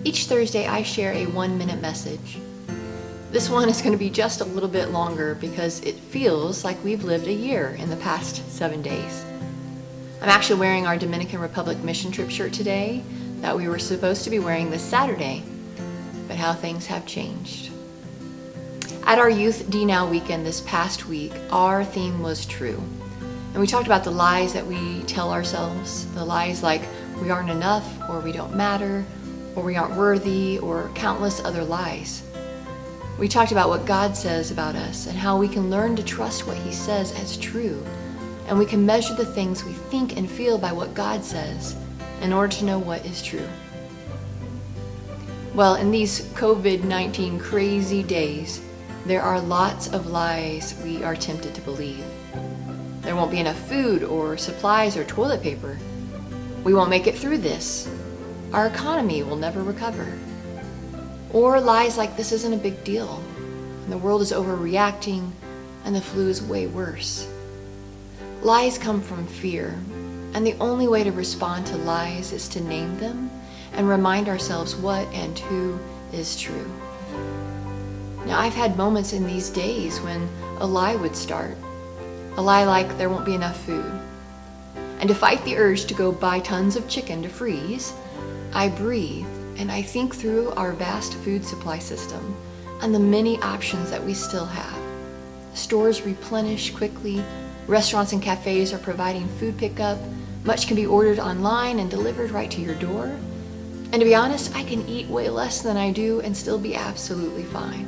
Each Thursday I share a 1-minute message. This one is going to be just a little bit longer because it feels like we've lived a year in the past 7 days. I'm actually wearing our Dominican Republic mission trip shirt today that we were supposed to be wearing this Saturday, but how things have changed. At our Youth D Now weekend this past week, our theme was true. And we talked about the lies that we tell ourselves, the lies like we aren't enough, or we don't matter, or we aren't worthy, or countless other lies. We talked about what God says about us and how we can learn to trust what He says as true. And we can measure the things we think and feel by what God says in order to know what is true. Well, in these COVID-19 crazy days, there are lots of lies we are tempted to believe. There won't be enough food or supplies or toilet paper. We won't make it through this. Our economy will never recover. Or lies like this isn't a big deal, and the world is overreacting, and the flu is way worse. Lies come from fear, and the only way to respond to lies is to name them and remind ourselves what and who is true. Now, I've had moments in these days when a lie would start. A lie like there won't be enough food. And to fight the urge to go buy tons of chicken to freeze, I breathe and I think through our vast food supply system and the many options that we still have. Stores replenish quickly, restaurants and cafes are providing food pickup, much can be ordered online and delivered right to your door. And to be honest, I can eat way less than I do and still be absolutely fine.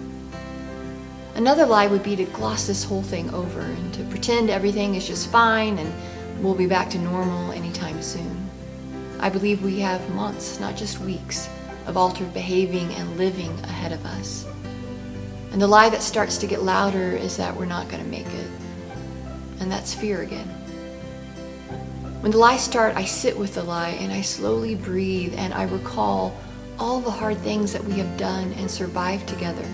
Another lie would be to gloss this whole thing over and to pretend everything is just fine and we'll be back to normal anytime soon. I believe we have months, not just weeks, of altered behaving and living ahead of us. And the lie that starts to get louder is that we're not going to make it. And that's fear again. When the lies start, I sit with the lie and I slowly breathe and I recall all the hard things that we have done and survived together.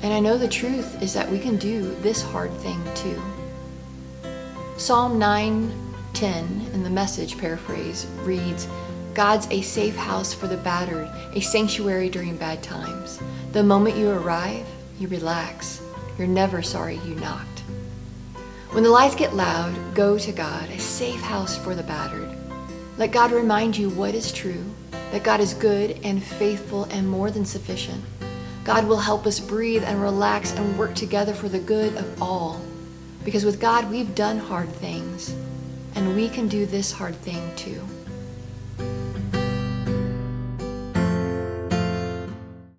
And I know the truth is that we can do this hard thing too. Psalm 9:10 in the Message paraphrase reads, "God's a safe house for the battered, a sanctuary during bad times. The moment you arrive, you relax. You're never sorry you knocked." When the lies get loud, go to God, a safe house for the battered. Let God remind you what is true, that God is good and faithful and more than sufficient. God will help us breathe and relax and work together for the good of all. Because with God, we've done hard things, and we can do this hard thing too.